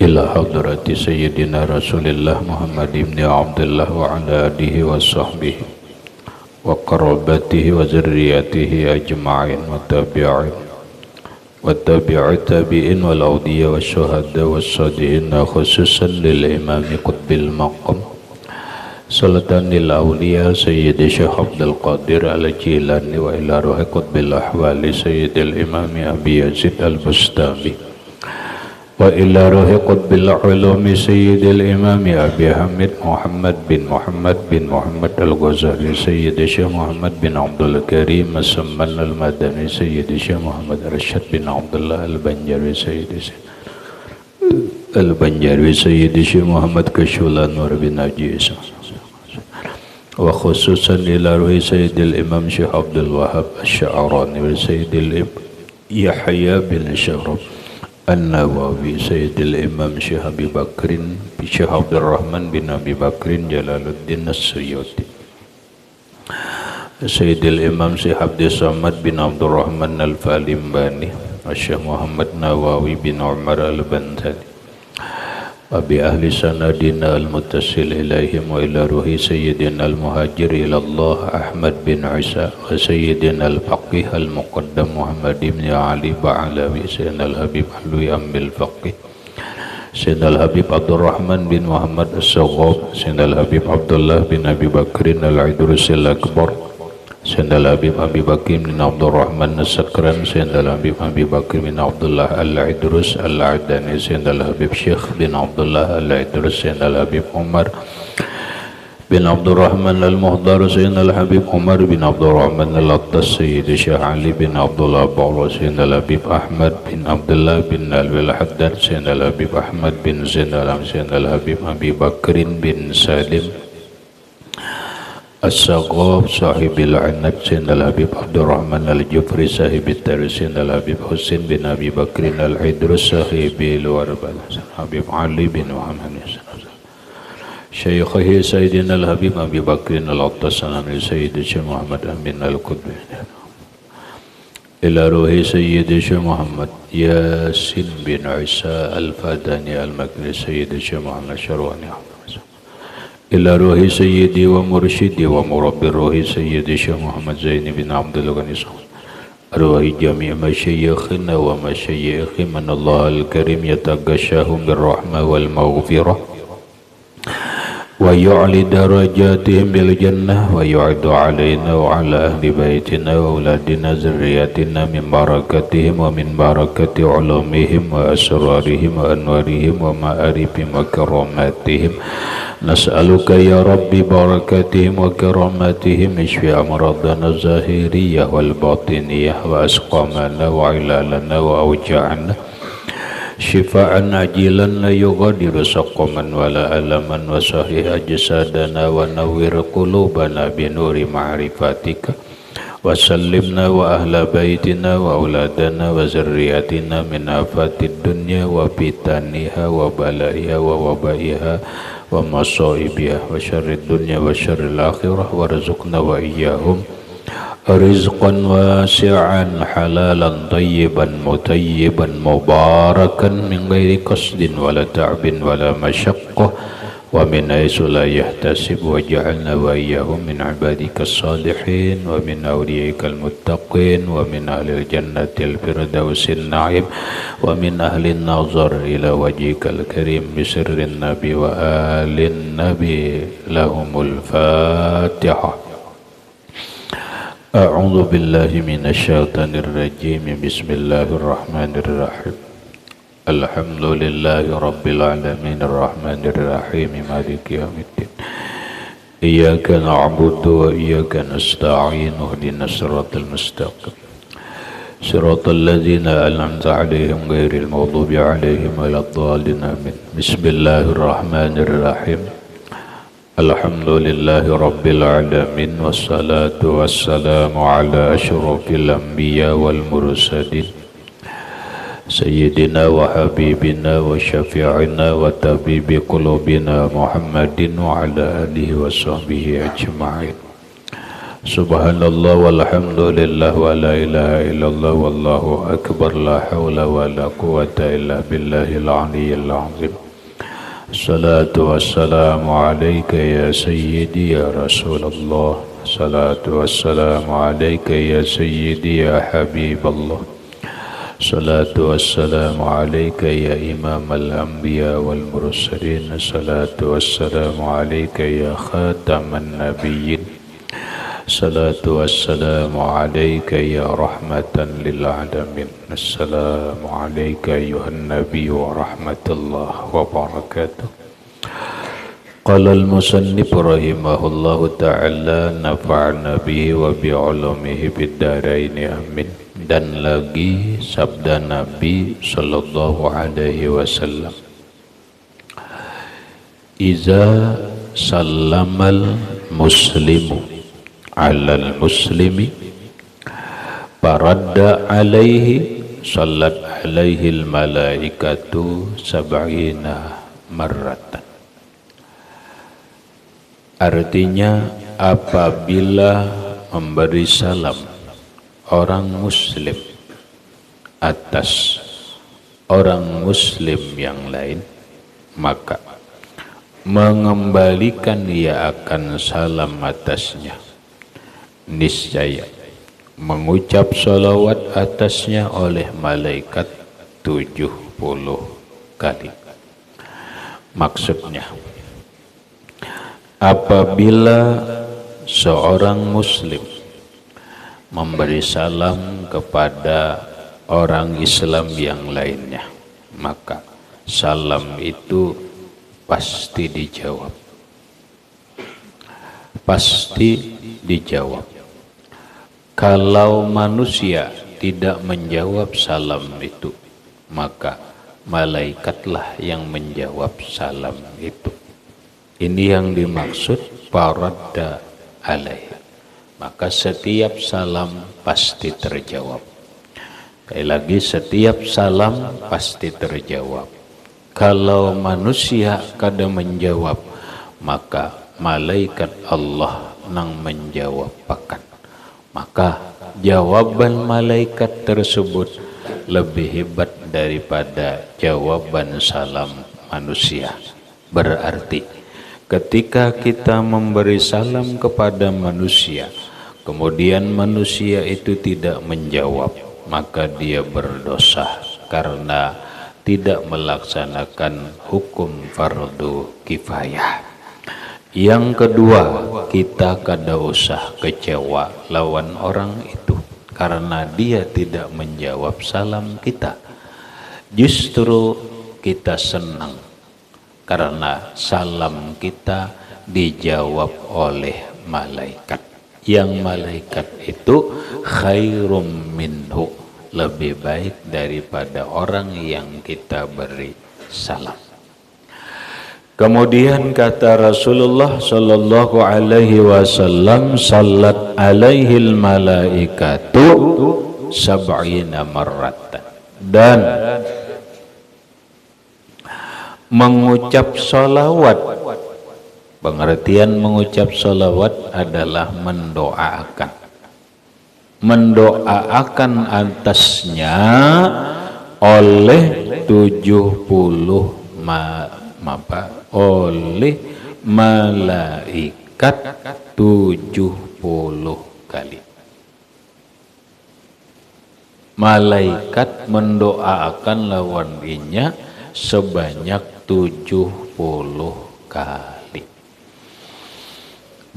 ila hadrati sayyidina Rasulillah Muhammad ibn Abdullah wa ala alihi wa sahbihi wa qarabatihi wa zurriyatihi ajma'in wa tabi'in wa tabi'i tabi'in wal awliya wa syuhada wa sadiqin khususan lil imami qutbil maqam salatan lil awliya sayyidi Syekh Abdul Qadir al-Jilani wa ila ruhi qutbil ahwali sayyidil imami Abi Yazid al-Bustami wa ila ruhi qutbil ulumi sayyidil imami Abi Hamid Muhammad bin Muhammad al-Ghazali sayyidi Syekh Muhammad bin Abdul Karim As-Samman al-Madani sayyidi Syekh Muhammad Rashid bin Abdullah al-Banjari sayyidi Syekh Muhammad Kashulan Nur bin Ajis wa khususan ila ruhi sayyidil imam Syekh Abdul Wahab Asy-Sya'rani wa sayyidil Yahya bin Syaraf An-Nawawi sayyidil imam Syekh Abi Bakrin Syekh Abdurrahman bin Abi Bakrin Jalaluddin As-Suyuti sayyidil imam Syekh Abdul Samad bin Abdurrahman Al-Falimbani Syekh Muhammad Nawawi bin Umar Al-Bantali Abi ahli sanadina al-muttasil ilaihim wa ila ruhi sayyidina al-muhajir ilallah Ahmad bin Isa wa sayyidina al-faqih al-muqaddam Muhammad ibn Ali Ba'alawi sayyidina al-habib Alwi Ambil Faqih sayyidina al-habib Abdurrahman bin Muhammad As-Saghab sayyidina al-habib Abdullah bin Abi Bakrin al-Idrus al-Akbar sayyidina al-habib Abi Bakr bin Abdurrahman As-Sakran sayyidina al-habib Abi Bakr bin Abdullah al-Idrus al-Adani sayyidina al-habib Syekh bin Abdullah al-Idrus sayyidina al-habib Umar bin Abdurrahman al-Muhdar sayyidina al-habib Umar bin Abdurrahman al-Attas sayyidi Syekh Ali bin Abdullah Ba'la sayyidina al-habib Ahmad bin Abdullah bin Alwil Haddad sayyidina al-habib Ahmad bin Zainal sayyidina al-habib Abi Bakrin bin Salim As-Saghab sahibil Anab sayyidina al-habib Abdurrahman al-Jufri sahibil Taris sayyidina al-habib Husin bin Abi Bakrin al-Idrus sahibil Warbal habib Ali bin Muhammad Syekhihi sayyidina al-habib Abi Bakrin al-Attas sanani sayyidi Syekh Muhammad Amin al-Qudbi ila ruhi sayyidi Syekh Muhammad Yasin bin Isa al-Fadani al-Makri sayyidi Syekh Muhammad Syarwani ila ruhi sayyidi wa mursyidi wa murabbi ruhi sayyidi Syekh Muhammad Zaini bin Abdul Ghani ruhi jami' masyayikhina wa masyayikhi man Allah al-Karim yataghashahum birrahmah wal maghfirah wa yu'li darajatihim bil jannah wa yu'addu alaina wa ala ahli baitina wa auladina zurriyatina min barakatihim wa min barakati ulumihim wa asrarihim wa anwarihim wa ma'arifim wa karamatihim nas'aluka ya rabbi barakatihim wa karamatihim ishfi amradana zahiriyah wal batiniyah wa asqamana wa ilalana wa awja'ana syifa'an ajilan la yughadiru saqaman wala alaman wa sahih ajsadana wa nawwir qulubana binuri ma'rifatika wa sallimna wa ahla baitina wa auladana wa zurriyatina min afatid dunya wa fitaniha wa balaiha wa wabaiha wa masaibiha wa syarrid dunya wa syarril akhirah warzuqna wa iyyahum rizqan wasi'an halalan tayyiban mutayyiban mubarakan min ghairi qasdin wala ta'bin wala masyaqqah wa min haytsu la yahtasib waj'alna wa iyyahum min ibadikas salihin wa min awliyaikal muttaqin wa min ahlil jannatil firdausin na'im wa min ahlin nazar ila wajhikal karim bi sirrin nabi wa alin nabi lahumul fatihah. A'udzu billahi minasyaitonir rajim. Bismillahirrahmanirrahim. Alhamdulillahi rabbil alamin arrahmanir rahim maliki yaumiddin. Iyyaka na'budu wa iyyaka nasta'in ihdinas siratal mustaqim. Siratal ladzina an'amta 'alaihim ghairil maghdubi 'alaihim waladdallin. Amin. Bismillahirrahmanirrahim. Alhamdulillahi rabbil alamin wassalatu wassalamu ala asyrafil anbiya wal mursalin sayyidina wa habibina wa syafi'ina wa tabibi qulubina Muhammadin wa ala alihi wa sahbihi ajma'in. Subhanallah walhamdulillah wa la ilaha illallah wallahu akbar la hawla wa la quwwata illa billahil aliyyil azim. Salatu wassalamu alayka ya sayyidi ya Rasulullah. Salatu wassalamu alayka ya sayyidi ya Habiballah. Salatu wassalamu alayka ya imam al-anbiya wal mursalin. Salatu wassalamu alayka ya khataman nabiyyin. Salatu wassalamu alayka ya rahmatan lil alamin. Assalamu alayka ayuhan nabi wa rahmatullah wa barakatuh. Qala al-musannif rahimahullahu ta'ala nafa'na bihi wa bi'ulumihi bid-daraini amin. Dan lagi sabda Nabi sallallahu alaihi wasallam, iza sallamal muslimu alal muslimi faradda alaihi sallat alaihi al malaikatu sab'ina marratan. Artinya, apabila memberi salam orang muslim atas orang muslim yang lain, maka mengembalikan ia akan salam atasnya, niscaya mengucap salawat atasnya oleh malaikat 70 kali. Maksudnya, apabila seorang muslim memberi salam kepada orang Islam yang lainnya, maka salam itu pasti dijawab. Pasti dijawab. Kalau manusia tidak menjawab salam itu, maka malaikatlah yang menjawab salam itu. Ini yang dimaksud faradda alaihi. Maka setiap salam pasti terjawab. Sekali lagi, setiap salam pasti terjawab. Kalau manusia kada menjawab, maka malaikat Allah nang menjawab pakan. Maka jawaban malaikat tersebut lebih hebat daripada jawaban salam manusia. Berarti ketika kita memberi salam kepada manusia, kemudian manusia itu tidak menjawab, maka dia berdosa karena tidak melaksanakan hukum fardu kifayah. Yang kedua, kita kada usah kecewa lawan orang itu karena dia tidak menjawab salam kita. Justru kita senang karena salam kita dijawab oleh malaikat. Yang malaikat itu khairum minhu, lebih baik daripada orang yang kita beri salam. Kemudian kata Rasulullah sallallahu alaihi wasallam, sallat alaihil malaikatu sab'ina marratan. Dan mengucap salawat, pengertian mengucap salawat adalah mendoakan. Mendoakan atasnya oleh 70 oleh malaikat 70 kali. Malaikat mendoakan lawannya sebanyak 70 kali.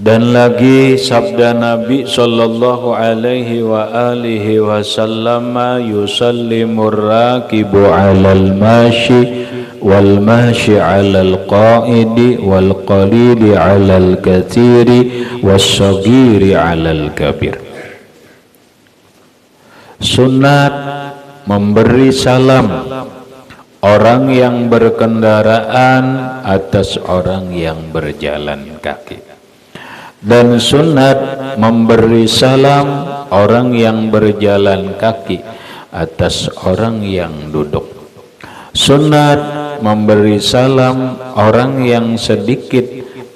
Dan lagi sabda Nabi sallallahu alaihi wa alihi wasallam, yusallimur rakibu 'alal mashi wal mashi 'alal qa'idi wal qalili 'alal katsiri was-saghiri 'alal kabir. Sunat memberi salam orang yang berkendaraan atas orang yang berjalan kaki, dan sunat memberi salam orang yang berjalan kaki atas orang yang duduk. Sunat memberi salam orang yang sedikit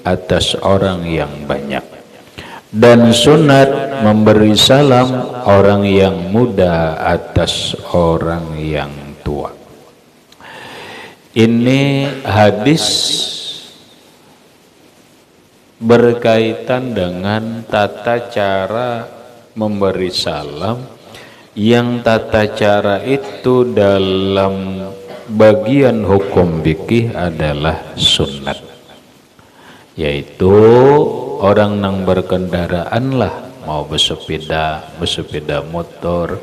atas orang yang banyak, Dan sunat memberi salam orang yang muda atas orang yang tua. Ini hadis berkaitan dengan tata cara memberi salam, yang tata cara itu dalam bagian hukum fikih adalah sunnat, yaitu orang nang berkendaraan lah, mau bersepeda motor,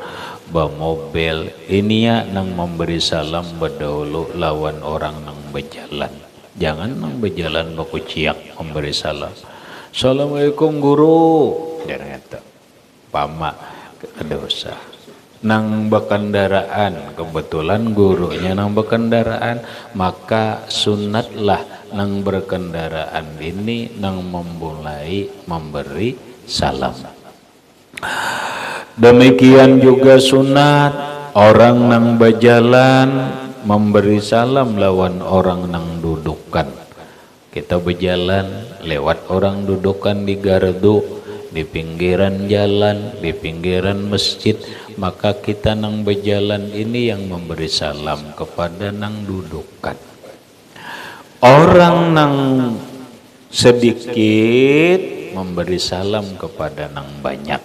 mobil, ini ya nang memberi salam berdahulu lawan orang nang berjalan. Jangan nang berjalan bakuciak memberi salam. Assalamualaikum guru, jangan itu pama dosa. Nang berkendaraan, kebetulan gurunya nang berkendaraan, maka sunatlah nang berkendaraan ini nang memulai memberi salam. Demikian juga sunat orang nang berjalan memberi salam lawan orang nang dudukan. Kita berjalan lewat orang dudukan di gardu, di pinggiran jalan, di pinggiran masjid, maka kita nang berjalan ini yang memberi salam kepada nang dudukan. Orang nang sedikit memberi salam kepada nang banyak.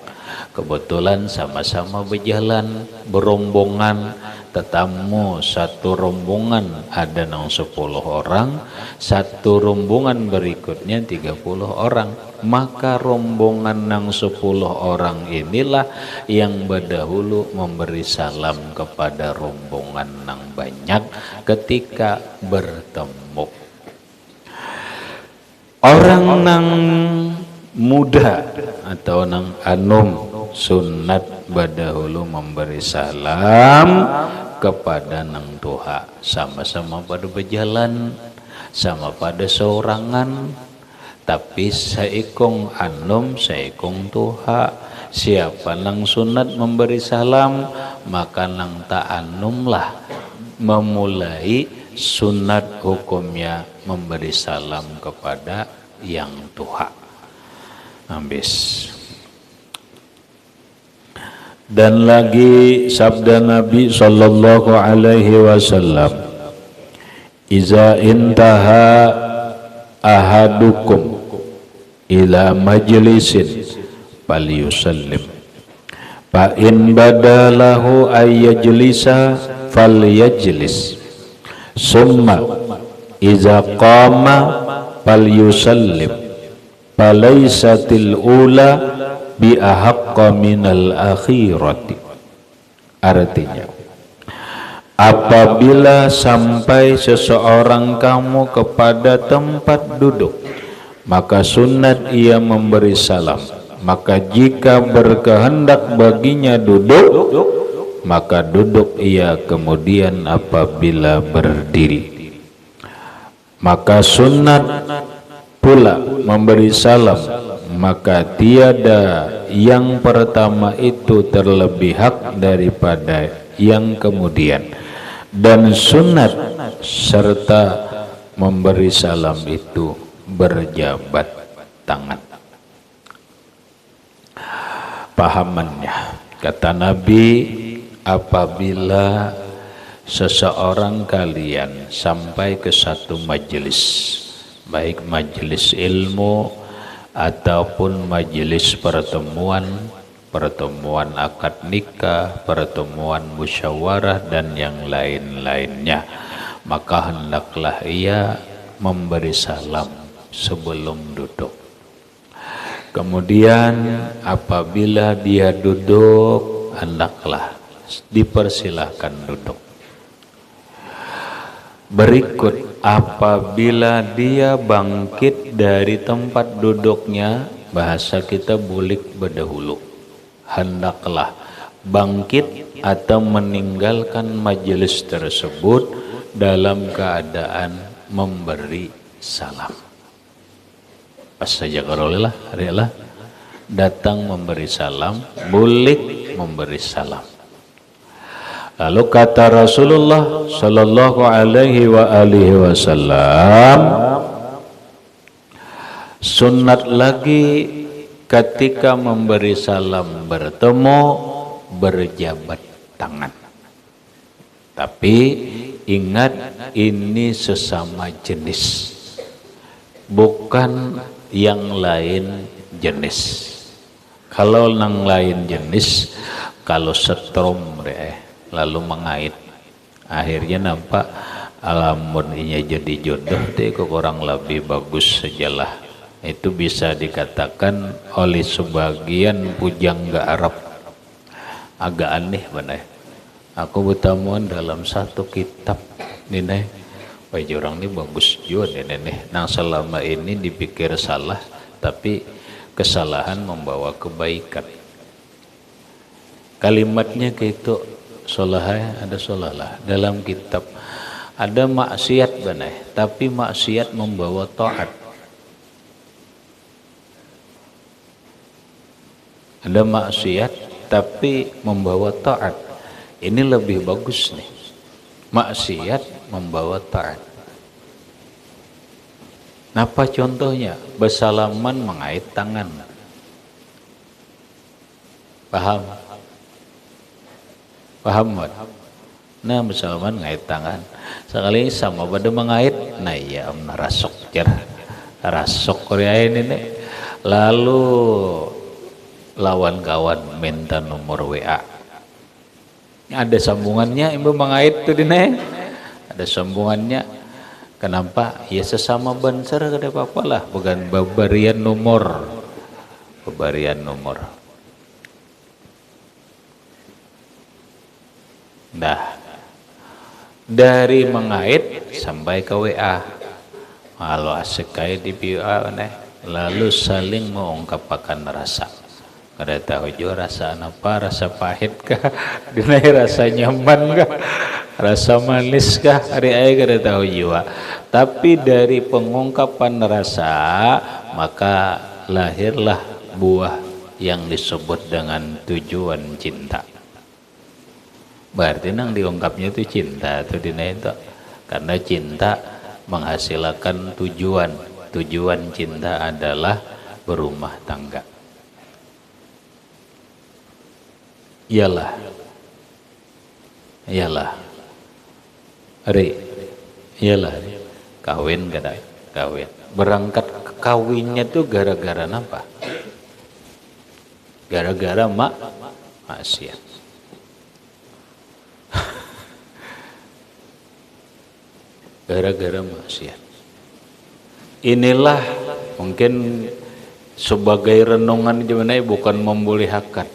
Kebetulan sama-sama berjalan berombongan, tetamu satu rombongan ada nang 10 orang, satu rombongan berikutnya 30 orang. Maka rombongan nang 10 orang inilah yang berdahulu memberi salam kepada rombongan nang banyak ketika bertemu. Orang nang muda atau nang anum sunat berdahulu memberi salam kepada nang tua, sama-sama pada berjalan, sama pada seorangan, tapi saikong anum saikong tuha. Siapa nang sunat memberi salam, maka nang ta'anumlah memulai sunat hukumnya memberi salam kepada yang tuha. Habis. Dan lagi sabda Nabi sallallahu alaihi wasallam, iza intaha ahadukum ila majlisin falyusallim fa in badalahu ayyajlisa falyajlis summa iza qama falyusallim falaysatil ula bi ahaqqa minal akhirati. Artinya, apabila sampai seseorang kamu kepada tempat duduk, maka sunat ia memberi salam. Maka jika berkehendak baginya duduk, maka duduk ia kemudian apabila berdiri. Maka sunat pula memberi salam, maka tiada yang pertama itu terlebih hak daripada yang kemudian. Dan sunat serta memberi salam itu berjabat tangan. Pahamannya, kata Nabi, apabila seseorang kalian sampai ke satu majelis, baik majelis ilmu ataupun majelis pertemuan akad nikah, pertemuan musyawarah dan yang lain-lainnya, maka hendaklah ia memberi salam sebelum duduk. Kemudian apabila dia duduk, hendaklah dipersilahkan duduk. Berikut, apabila dia bangkit dari tempat duduknya, bahasa kita bulik berdahulu, hendaklah bangkit atau meninggalkan majelis tersebut dalam keadaan memberi salam. Pas saja karolelah, harilah datang memberi salam, bulik memberi salam. Lalu kata Rasulullah sallallahu alaihi wa alihi wasallam, sunat lagi ketika memberi salam bertemu berjabat tangan. Tapi ingat, ini sesama jenis, bukan yang lain jenis. Kalau yang lain jenis, kalau setrum lalu mengait, akhirnya nampak alamun inya jadi jodoh teh kok orang lebih bagus sejalah. Itu bisa dikatakan oleh sebagian pujangga Arab. Agak aneh benar. Aku bertemuan dalam satu kitab ini, wajah orang ini bagus juga nih. Nah selama ini dipikir salah, tapi kesalahan membawa kebaikan. Kalimatnya gitu, solah ada solah lah dalam kitab. Ada maksiat benar, tapi maksiat membawa taat. Ada maksiat tapi membawa taat. Ini lebih bagus nih. Maksiat membawa taat. Apa contohnya? Bersalaman mengait tangan. Paham? Paham, Mat? Nah, bersalaman mengait tangan. Sekali sama pada mengait, nah ya rasok cer. Rasok Korea ini nih. Lalu lawan kawan minta nomor WA. Ada sambungannya, ibu mengait tuh dine. Ada sambungannya. Kenapa? Ya sesama banser kada apa-apa lah, bukan babarian nomor. Babarian nomor. Nah, dari mengait sampai ke WA. Kalau asik kayak di WA lalu saling mengungkapkan rasa. Kada tahu juga rasa apa, rasa pahit kah, dinai rasa nyaman kah, rasa manis kah, hari ay kada tahu juga. Tapi dari pengungkapan rasa maka lahirlah buah yang disebut dengan tujuan cinta. Berarti nang diungkapnya itu cinta atau dinai itu, karena cinta menghasilkan tujuan. Tujuan cinta adalah berumah tangga. Iyalah, iyalah, kawin kada, kawin. Berangkat ke kawinnya tuh gara-gara apa? Gara-gara maksiat. Gara-gara maksiat. Inilah mungkin sebagai renungan gimana, bukan membolehkan.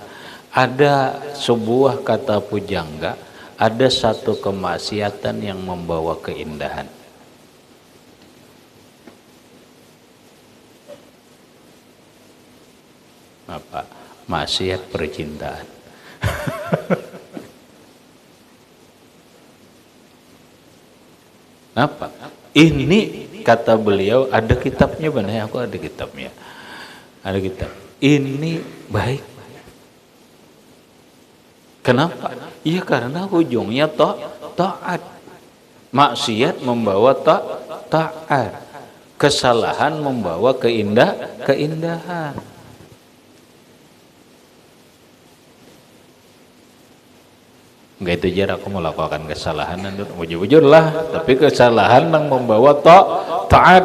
Ada sebuah kata pujangga, ada satu kemaksiatan yang membawa keindahan. Apa? Maksiat percintaan. Apa? Ini kata beliau, ada kitabnya benar, aku ada kitabnya. Ada kitab. Ini baik. Kenapa? Iya karena ujungnya taat. Maksiat membawa taat. Kesalahan membawa keindahan. Enggak itu jar aku melakukan kesalahan dan bujur-bujur lah, tapi kesalahan yang membawa taat.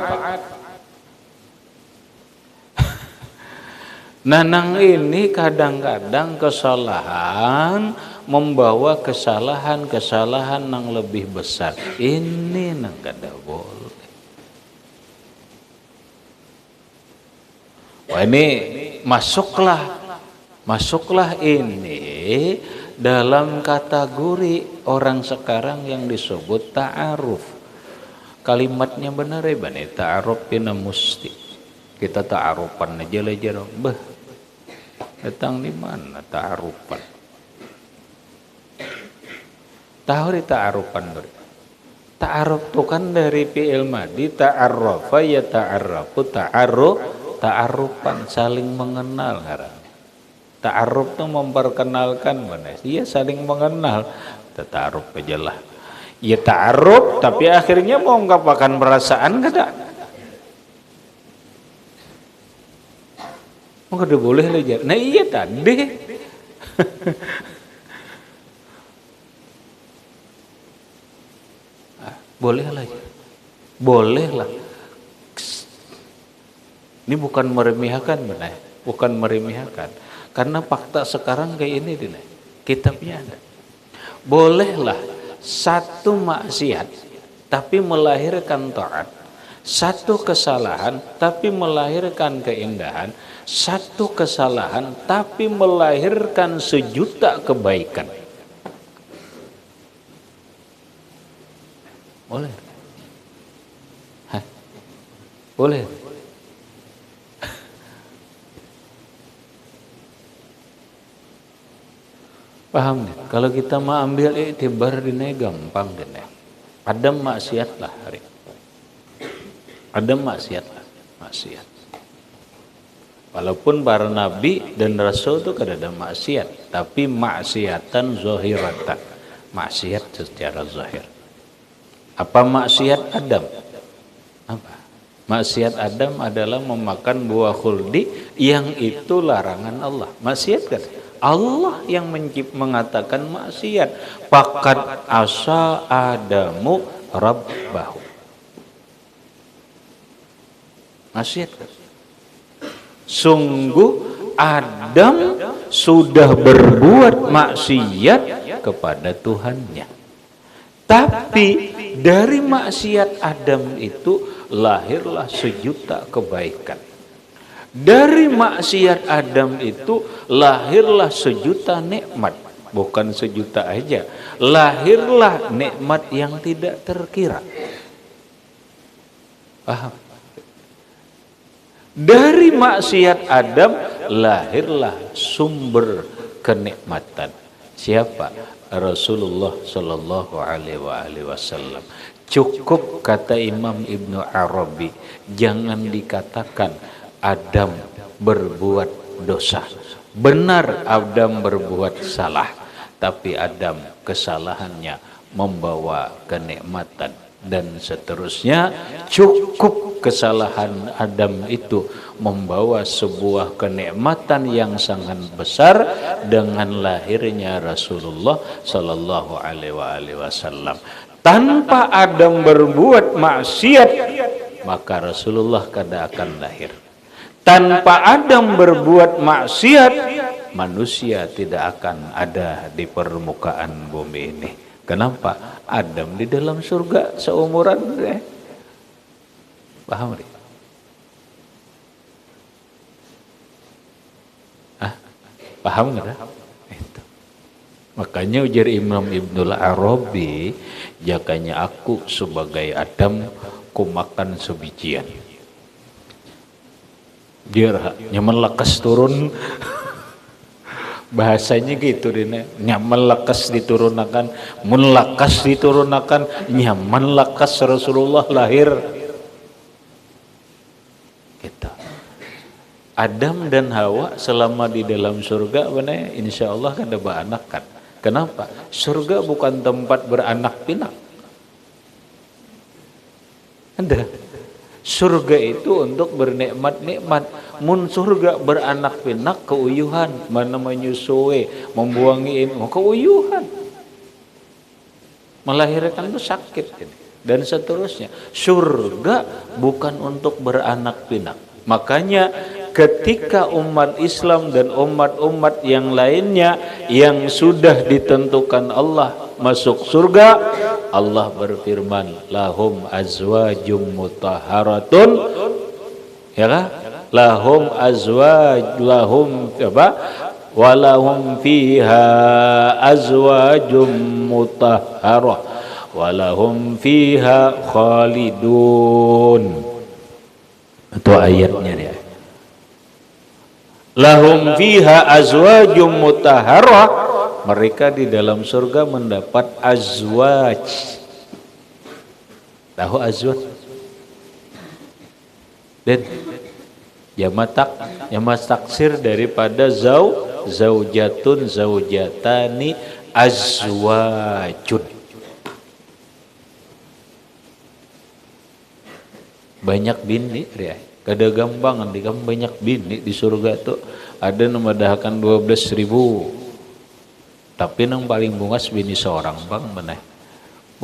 Nanang ini kadang-kadang kesalahan membawa kesalahan yang lebih besar. Ini nang kada boleh. Wah ini masuklah ini dalam kategori orang sekarang yang disebut ta'aruf. Kalimatnya benar ya bani, ta'aruf pina musti. Kita ta'arufan aja lah. Datang di mana ta'arufan? Tahu di ta'arufan dulu. Ta'aruf itu kan dari fi'il madi, ta'arrafa ya ta'arrafu, ta'arufan saling mengenal ngaran. Ta'aruf itu memperkenalkan mana? Iya saling mengenal. Ta'aruf aja lah. Ya ta'aruf tapi akhirnya mau mengungkapkan perasaan kada? Maka udah boleh lah. Nah iya tadi. Boleh lah. Boleh lah. Ini bukan meremehkan benar. Bukan meremehkan. Karena fakta sekarang kayak ini deh. Kitabnya ada. Bolehlah satu maksiat tapi melahirkan taat. Satu kesalahan tapi melahirkan keindahan. Satu kesalahan tapi melahirkan sejuta kebaikan. Boleh? Hah? Boleh? Paham nih? Kalau kita mau ambil iktibar ini gampang deh. Ada maksiat lah hari. Ada maksiat lah, maksiat. Walaupun para nabi dan rasul itu kada ada maksiat, tapi maksiatan zahiratan. Maksiat secara zahir. Apa maksiat Adam? Apa? Maksiat Adam adalah memakan buah khuldi yang itu larangan Allah. Maksiat kan? Allah yang mengatakan maksiat. Faqad asa Adamu rabbahu. Maksiat kan? Sungguh Adam sudah berbuat maksiat kepada Tuhannya. Tapi dari maksiat Adam itu lahirlah sejuta kebaikan. Dari maksiat Adam itu lahirlah sejuta nikmat. Bukan sejuta aja. Lahirlah nikmat yang tidak terkira. Paham? Dari maksiat Adam lahirlah sumber kenikmatan. Siapa? Rasulullah Sallallahu Alaihi Wasallam. Cukup kata Imam Ibnu Arabi, jangan dikatakan Adam berbuat dosa. Benar Adam berbuat salah, tapi Adam kesalahannya membawa kenikmatan dan seterusnya. Cukup kesalahan Adam itu membawa sebuah kenikmatan yang sangat besar dengan lahirnya Rasulullah Sallallahu Alaihi Wasallam. Tanpa Adam berbuat maksiat, maka Rasulullah kada akan lahir. Tanpa Adam berbuat maksiat, manusia tidak akan ada di permukaan bumi ini. Kenapa? Adam di dalam surga seumuran paham nih? Paham nggak? Itu. Makanya ujar Imam Ibnul Arabi, jakanya aku sebagai Adam ku makan sebijian. Dia nyaman lekas turun. Bahasanya gitu deh, nyaman lekas diturunkan, mun lekas diturunkan, nyaman lekas Rasulullah lahir. Gitu. Adam dan Hawa selama di dalam surga benar, insya Allah kan ada beranak kan. Kenapa? Surga bukan tempat beranak pinak. Ada. Surga itu untuk bernikmat-nikmat. Mun surga beranak pinak keuyuhan, mana menyusui, membuangi keuyuhan. Melahirkan itu sakit dan seterusnya. Surga bukan untuk beranak pinak. Makanya ketika umat Islam dan umat-umat yang lainnya yang sudah ditentukan Allah masuk surga, Allah berfirman, lahum azwajum mutahharatun, ya kan? Lahum azwaj, lahum apa? Walahum fiha azwajum mutahharah, walahum fiha khalidun. Itu ayatnya dia. Lahum fiha azwajum mutahharah, mereka di dalam surga mendapat azwaj. Tahu azwaj? Dan jamak taksir daripada zaujatun, zaujatani, azwajun. Banyak bini, Kada gampang di kan banyak bini di surga tuh. Ada namadahakan 12.000. Tapi nang paling bungas bini seorang bang meneh.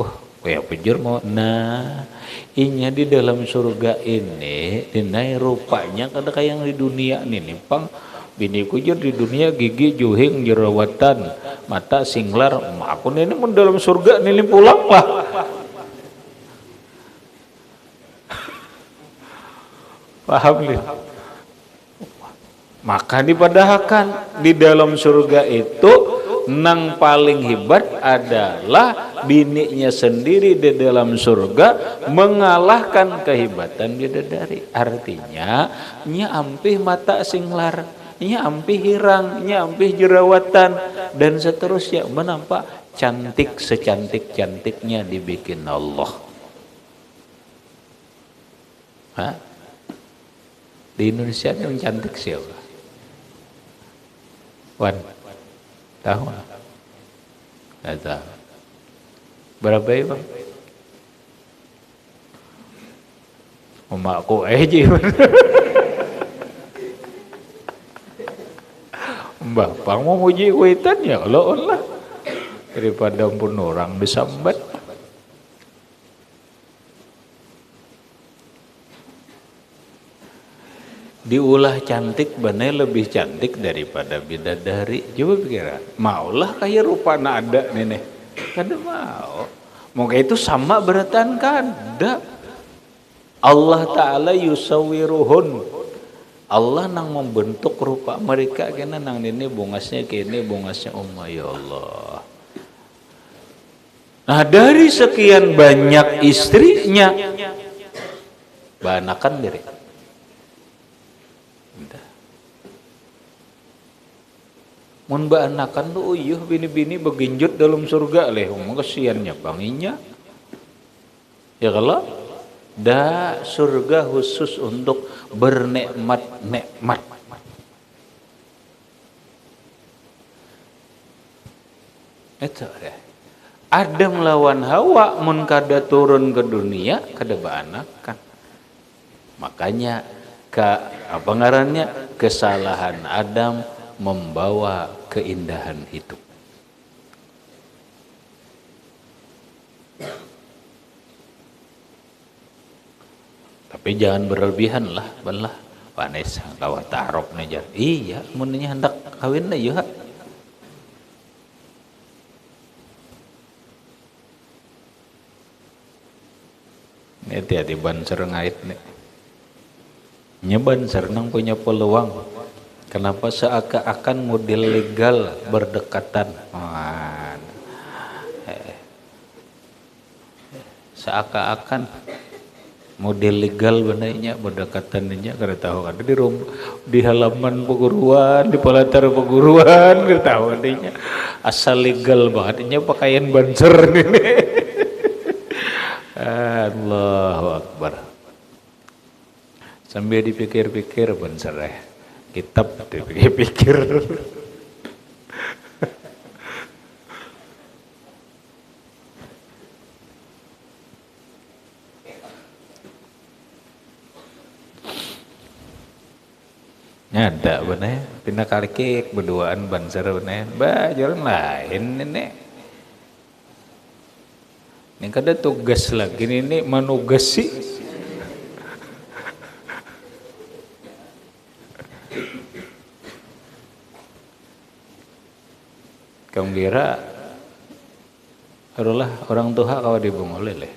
Wah, kayak pejur mau. Nah, inya di dalam surga ini dinai rupanya kada kayak yang di dunia nih pang. Bini kujur di dunia gigi juhing jerawatan mata singlar. Aku ini mun dalam surga nih pulang lah. Paham nih? Maka dipadahkan di dalam surga itu nang paling hebat adalah bininya sendiri di dalam surga mengalahkan kehebatan bidadari. Artinya nya ampih mata singlar, nya ampih hirang, nya ampih jerawatan dan seterusnya, menampak cantik secantik-cantiknya dibikin Allah. Hah? Di Indonesia yang cantik siapa? Wan, tahu nggak? Nggak tahu. Berapa ya bang? Emakku aja. Mbak, bang mau muji kuitan ya kalau Allah daripada pun orang disambat. Diulah cantik bener lebih cantik daripada bidadari. Coba pikiran, maulah kayak rupa ada nenek. Kada mau. Moga itu sama beratan kada. Allah Ta'ala yusawiruhun. Allah nang membentuk rupa mereka kena nang ini bungasnya kini bungasnya ya Allah. Nah dari sekian banyak istrinya banakan diri. Mun ba anakan tuh uyuh bini-bini beginjut dalam surga leh kesiannya banginya. Ya kalau da surga khusus untuk bernikmat-nikmat. Itu deh. Adam lawan Hawa mun kada turun ke dunia kada ba anakan. Makanya apa ngarannya kesalahan Adam membawa keindahan hidup. Tapi jangan berlebihan lah, belah. Vanessa kawa tarok najar. Iya, munnya hendak kawin na ya. Ini hati-hati banser ngait nih. Nyeban nang punya peluang. Kenapa seakan-akan model legal berdekatan? Seakan-akan model legal benarnya berdekatannya kada tahu ada di halaman peguruan, di pelatar peguruan kada tahu adanya. Asal legal bangetnya pakaian banser ini. Allahu Akbar. Sambil dipikir-pikir banser kitab dipikir-pikir. Nyada bener, pindah kalikik berduaan banser bener, jalan lain nenek. Ini kada tugas lagi ini manugasi. Kamu kira harulah orang tua kau dibungol leh.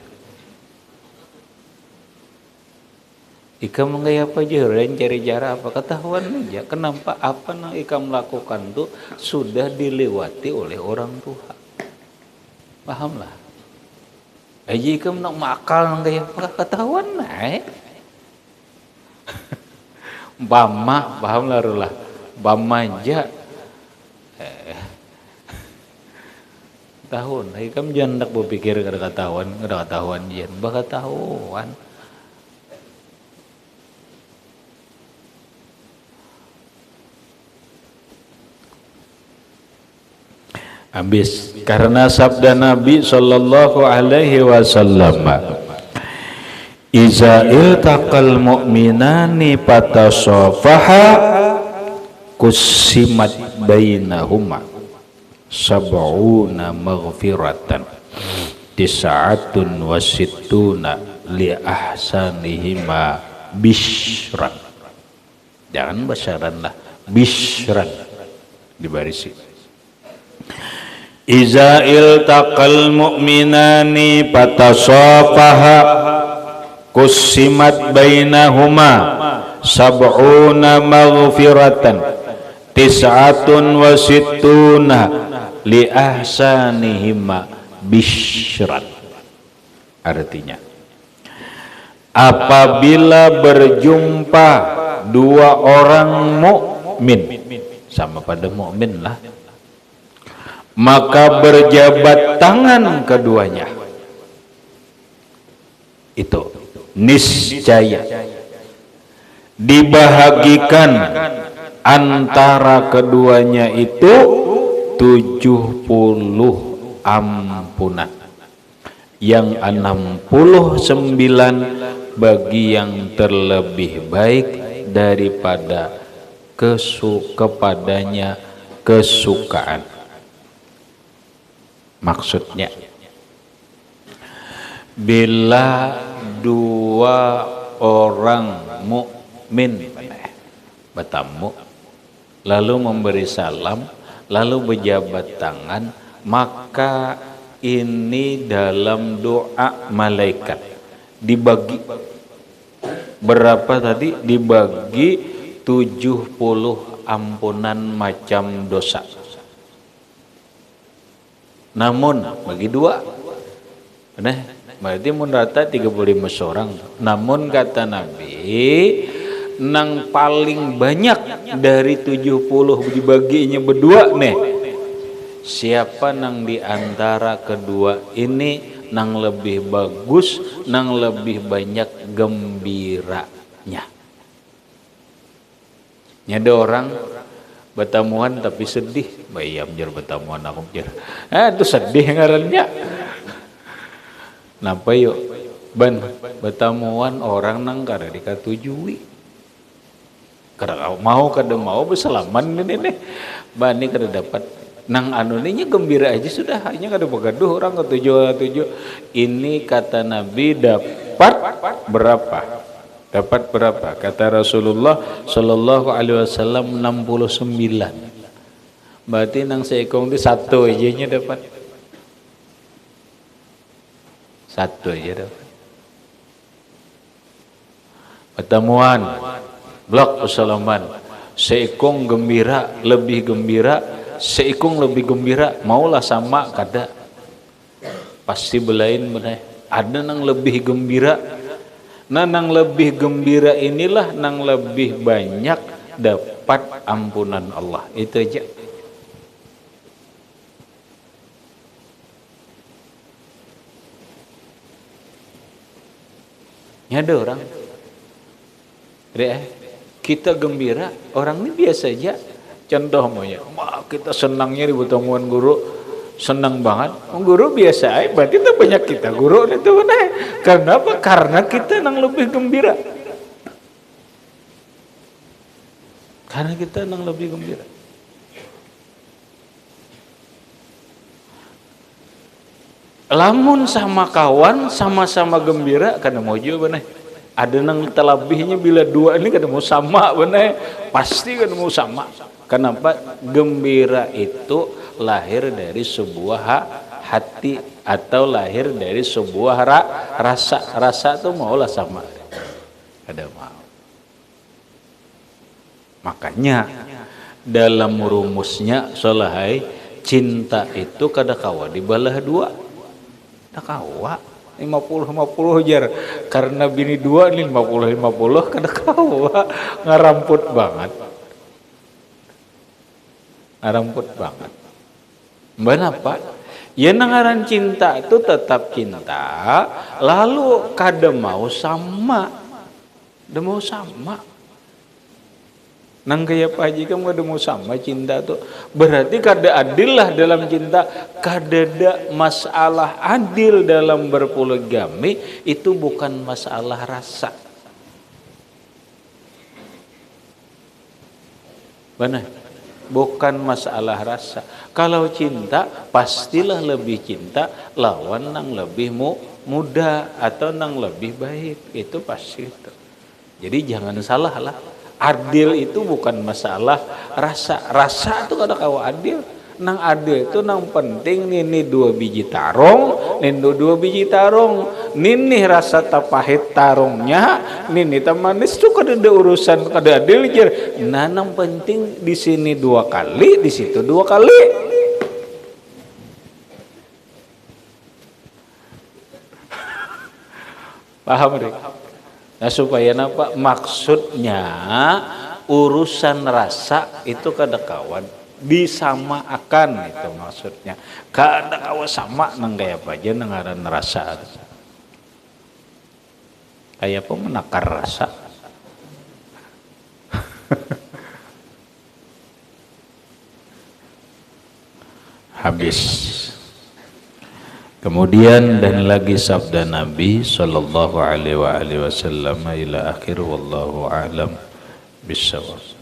Ika menggaya apa aja, dan cari cara apa ketahuan aja. Kenapa apa yang Ika melakukan tuh sudah dilewati oleh orang tua. Paham lah. Aja Ika nak makal menggaya apa ketahuan naik. Bama, paham lah rulah. Bama aja. Tahun, Ika jangan nak berpikir kada ketahuan jen, bah ketahuan. Habis karena sabda Nabi sallallahu alaihi wasallam, "Iza iltaqa taqal mu'minani patasafaha kusimat bainahuma sab'una maghfiratan tis'atun wa sittuna li ahsanihima bishran. Jangan basyaran lah, bishran dibarisi. Iza iltaqal mu'minani patasafaha kusimat bainahuma sab'una maghfiratan tis'atun wa sittuna li ahsanihima bishran. Artinya, apabila berjumpa dua orang mukmin, sama pada mukmin lah, maka berjabat tangan keduanya, itu niscaya dibahagikan antara keduanya itu 70 ampunan, yang 69 bagi yang terlebih baik daripada kepadanya kesukaan. Maksudnya, bila dua orang mukmin bertemu lalu memberi salam lalu berjabat tangan, maka ini dalam doa malaikat dibagi berapa tadi? Dibagi 70 ampunan macam dosa. Namun bagi dua, berarti mendata 35 orang. Namun kata Nabi, nang paling banyak dari 70 dibaginya berdua nih, siapa nang diantara kedua ini nang lebih bagus, nang lebih banyak gembiranya. Nyada orang bertamuan tapi sedih, bayam jar bertamuan aku jar. Itu sedih ngarannya. Napa yuk ban bertamuan orang nang kada dikatujui. Kada mau bersalaman ini bani kada dapat nang anuninya gembira aja sudah, hanya kada begaduh orang ketujuh. Ini kata Nabi dapat berapa? Dapat berapa? Kata Rasulullah sallallahu alaihi wasallam 69. Berarti nang seekong itu satu aja nya dapat. Satu aja dapat. Pertemuan blok salaman. Seekong gembira, lebih gembira, seekong lebih gembira, maulah sama kada. Pasti belain benar. Ada nang lebih gembira. Nah, nang lebih gembira inilah nang lebih banyak dapat ampunan Allah. Itu aja. Ada orang, kita gembira, orang ini biasa aja. Contoh moya, kita senangnya di pertemuan guru, senang banget. Guru biasa aja, berarti itu banyak kita guru itu benar. Karena apa? Karena kita nang lebih gembira. Karena kita nang lebih gembira. Lamun sama kawan sama-sama gembira, karena mau juga benar. Ada nang terlebihnya bila dua ini kada mau sama benar, pasti kada mau sama. Kenapa? Gembira itu lahir dari sebuah hati atau lahir dari sebuah rasa itu maulah sama. Kada mau. Makanya dalam rumusnya solahai cinta itu kada kawa dibalah dua. Kada kawa 50-50 jar. Karena bini dua nih 50-50 kada kawa, ngaramput banget. Ngaramput banget. Kenapa? Ya nangaran cinta itu tetap cinta, lalu kada mau sama. Kada mau sama. Nang kaya Pak Haji kamu kada mau sama cinta tuh. Berarti kada adil lah dalam cinta. Kada ada masalah adil dalam berpoligami, itu bukan masalah rasa. Benar. Bukan masalah rasa. Kalau cinta, pastilah lebih cinta lawan nang lebih muda atau nang lebih baik. Itu pasti itu. Jadi jangan salah lah. Adil itu bukan masalah rasa. Rasa itu kada kawa adil. Nang adil itu nang penting nini 2 biji tarong, nindo 2 biji tarong, nini rasa tapahit tarongnya, nini tamanis tuh kada ada urusan kada adil jer. Nah nang penting di sini 2 kali, di situ 2 kali. Paham deh? Nah supaya apa? Maksudnya urusan rasa itu kada kawan disamakan itu maksudnya. Kada kawan sama nang kayak apa aja nang ngaran rasa. Kayak apa menakar rasa. Habis. Kemudian dan lagi sabda Nabi sallallahu alaihi wasallam ila akhir wallahu a'lam bissawab.